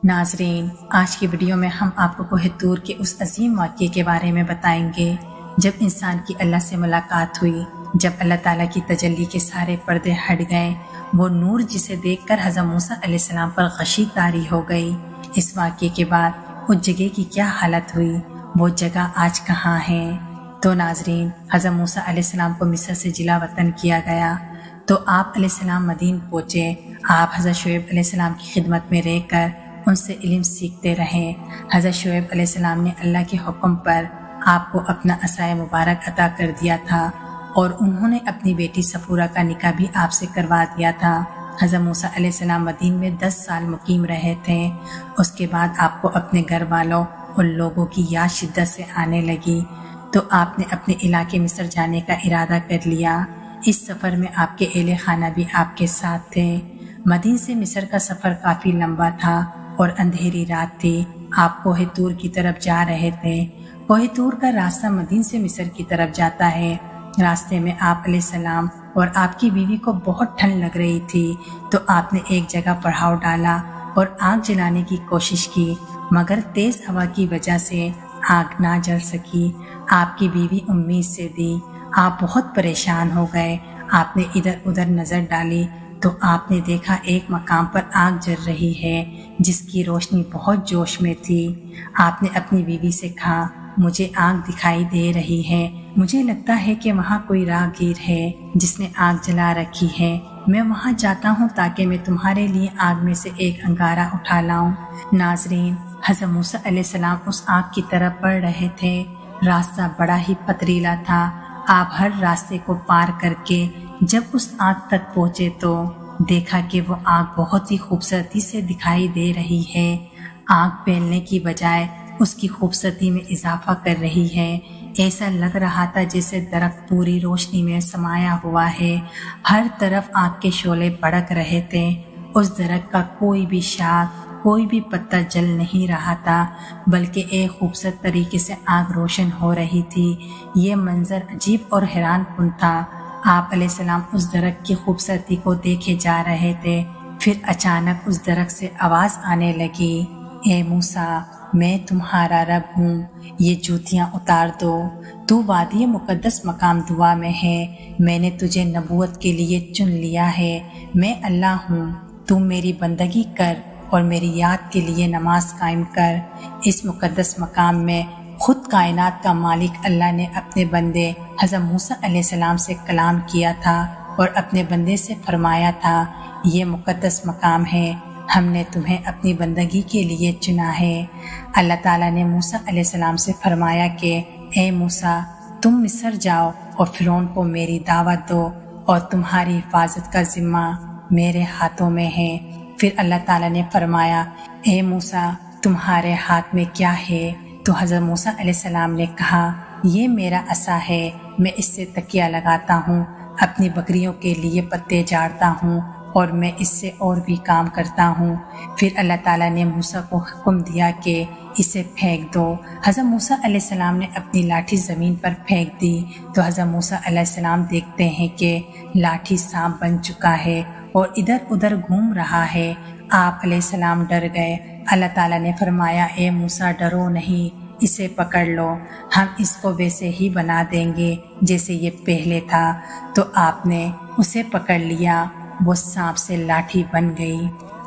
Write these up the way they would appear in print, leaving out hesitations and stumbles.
ناظرین، آج کی ویڈیو میں ہم آپ کو کوہ طور کے اس عظیم واقعے کے بارے میں بتائیں گے جب انسان کی اللہ سے ملاقات ہوئی، جب اللہ تعالیٰ کی تجلی کے سارے پردے ہٹ گئے، وہ نور جسے دیکھ کر حضرت موسیٰ علیہ السلام پر غشی طاری ہو گئی۔ اس واقعے کے بعد اس جگہ کی کیا حالت ہوئی، وہ جگہ آج کہاں ہے؟ تو ناظرین، حضرت موسیٰ علیہ السلام کو مصر سے جلا وطن کیا گیا تو آپ علیہ السلام مدین پہنچے۔ آپ حضرت شعیب علیہ السلام کی خدمت میں رہ کر ان سے علم سیکھتے رہے۔ حضرت شعیب علیہ السلام نے اللہ کے حکم پر آپ کو اپنا عصائے مبارک عطا کر دیا تھا اور انہوں نے اپنی بیٹی صفورہ کا نکاح بھی آپ سے کروا دیا تھا۔ حضرت موسیٰ علیہ السلام مدین میں 10 سال مقیم رہے تھے۔ اس کے بعد آپ کو اپنے گھر والوں اور لوگوں کی یاد شدت سے آنے لگی تو آپ نے اپنے علاقے مصر جانے کا ارادہ کر لیا۔ اس سفر میں آپ کے اہل خانہ بھی آپ کے ساتھ تھے۔ مدین سے مصر کا سفر کافی لمبا تھا اور اندھیری رات تھی۔ آپ کوہ طور کی طرف جا رہے تھے۔ کوہ طور کا راستہ مدین سے مصر کی طرف جاتا ہے۔ راستے میں آپ علیہ السلام اور آپ کی بیوی کو بہت ٹھنڈ لگ رہی تھی تو آپ نے ایک جگہ پڑاؤ ڈالا اور آگ جلانے کی کوشش کی، مگر تیز ہوا کی وجہ سے آگ نہ جل سکی۔ آپ کی بیوی امید سے دی۔ آپ بہت پریشان ہو گئے۔ آپ نے ادھر ادھر نظر ڈالی تو آپ نے دیکھا ایک مقام پر آگ جل رہی ہے جس کی روشنی بہت جوش میں تھی۔ آپ نے اپنی بیوی سے کہا، مجھے آگ دکھائی دے رہی ہے، مجھے لگتا ہے کہ وہاں کوئی راہگیر ہے جس نے آگ جلا رکھی ہے۔ میں وہاں جاتا ہوں تاکہ میں تمہارے لیے آگ میں سے ایک انگارہ اٹھا لاؤں۔ ناظرین، حضرت موسیٰ علیہ السلام اس آگ کی طرف بڑھ رہے تھے۔ راستہ بڑا ہی پتریلا تھا۔ آپ ہر راستے کو پار کر کے جب اس آگ تک پہنچے تو دیکھا کہ وہ آگ بہت ہی خوبصورتی سے دکھائی دے رہی ہے۔ آگ پھیلنے کی بجائے اس کی خوبصورتی میں اضافہ کر رہی ہے۔ ایسا لگ رہا تھا جیسے درخت پوری روشنی میں سمایا ہوا ہے۔ ہر طرف آگ کے شعلے بھڑک رہے تھے۔ اس درخت کا کوئی بھی شاخ، کوئی بھی پتا جل نہیں رہا تھا، بلکہ ایک خوبصورت طریقے سے آگ روشن ہو رہی تھی۔ یہ منظر عجیب اور حیران کن تھا۔ آپ علیہ السلام اس درخت کی خوبصورتی کو دیکھے جا رہے تھے۔ پھر اچانک اس درخت سے آواز آنے لگی، اے موسیٰ، میں تمہارا رب ہوں، یہ جوتیاں اتار دو۔ تو وادی مقدس مقام دعا میں ہے، میں نے تجھے نبوت کے لیے چن لیا ہے۔ میں اللہ ہوں، تو میری بندگی کر اور میری یاد کے لیے نماز قائم کر۔ اس مقدس مقام میں خود کائنات کا مالک اللہ نے اپنے بندے حضرت موسیٰ علیہ السلام سے کلام کیا تھا اور اپنے بندے سے فرمایا تھا، یہ مقدس مقام ہے، ہم نے تمہیں اپنی بندگی کے لیے چنا ہے۔ اللہ تعالیٰ نے موسیٰ علیہ السلام سے فرمایا کہ اے موسیٰ، تم مصر جاؤ اور فرعون کو میری دعوت دو اور تمہاری حفاظت کا ذمہ میرے ہاتھوں میں ہے۔ پھر اللہ تعالیٰ نے فرمایا، اے موسیٰ، تمہارے ہاتھ میں کیا ہے؟ تو حضرت موسیٰ علیہ السلام نے کہا، یہ میرا عصا ہے، میں اس سے تکیہ لگاتا ہوں، اپنی بکریوں کے لیے پتے جھاڑتا ہوں اور میں اس سے اور بھی کام کرتا ہوں۔ پھر اللہ تعالیٰ نے موسیٰ کو حکم دیا کہ اسے پھینک دو۔ حضرت موسیٰ علیہ السلام نے اپنی لاٹھی زمین پر پھینک دی تو حضرت موسیٰ علیہ السلام دیکھتے ہیں کہ لاٹھی سانپ بن چکا ہے اور ادھر ادھر گھوم رہا ہے۔ آپ علیہ السلام ڈر گئے۔ اللہ تعالیٰ نے فرمایا، اے موسیٰ، ڈرو نہیں، اسے پکڑ لو، ہم اس کو ویسے ہی بنا دیں گے جیسے یہ پہلے تھا۔ تو آپ نے اسے پکڑ لیا، وہ سانپ سے لاٹھی بن گئی۔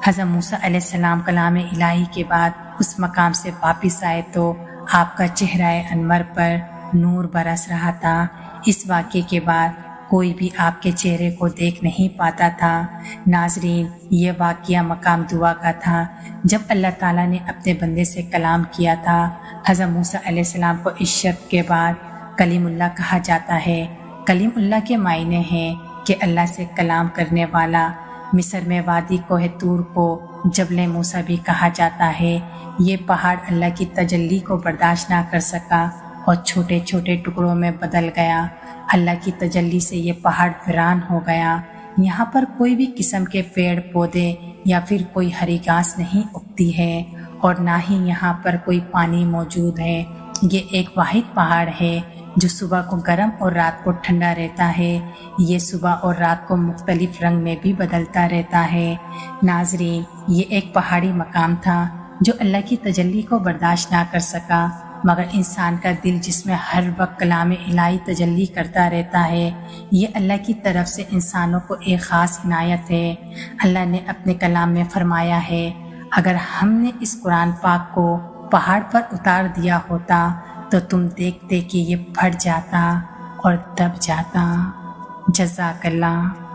حضرت موسیٰ علیہ السلام کلام الہی کے بعد اس مقام سے واپس آئے تو آپ کا چہرہ انور پر نور برس رہا تھا۔ اس واقعے کے بعد کوئی بھی آپ کے چہرے کو دیکھ نہیں پاتا تھا۔ ناظرین، یہ واقعہ مقام دعا کا تھا جب اللہ تعالیٰ نے اپنے بندے سے کلام کیا تھا۔ حضرت موسیٰ علیہ السلام کو اس شرط کے بعد کلیم اللہ کہا جاتا ہے۔ کلیم اللہ کے معنی ہیں کہ اللہ سے کلام کرنے والا۔ مصر میں وادی کوہ طور کو جبل موسیٰ بھی کہا جاتا ہے۔ یہ پہاڑ اللہ کی تجلی کو برداشت نہ کر سکا اور چھوٹے چھوٹے ٹکڑوں میں بدل گیا۔ اللہ کی تجلی سے یہ پہاڑ ویران ہو گیا۔ یہاں پر کوئی بھی قسم کے پیڑ پودے یا پھر کوئی ہری گھاس نہیں اگتی ہے اور نہ ہی یہاں پر کوئی پانی موجود ہے۔ یہ ایک واحد پہاڑ ہے جو صبح کو گرم اور رات کو ٹھنڈا رہتا ہے۔ یہ صبح اور رات کو مختلف رنگ میں بھی بدلتا رہتا ہے۔ ناظرین، یہ ایک پہاڑی مقام تھا جو اللہ کی تجلی کو برداشت نہ کر سکا، مگر انسان کا دل جس میں ہر وقت کلام الہی تجلی کرتا رہتا ہے، یہ اللہ کی طرف سے انسانوں کو ایک خاص عنایت ہے۔ اللہ نے اپنے کلام میں فرمایا ہے، اگر ہم نے اس قرآن پاک کو پہاڑ پر اتار دیا ہوتا تو تم دیکھتے کہ یہ پھٹ جاتا اور دب جاتا۔ جزاک اللہ۔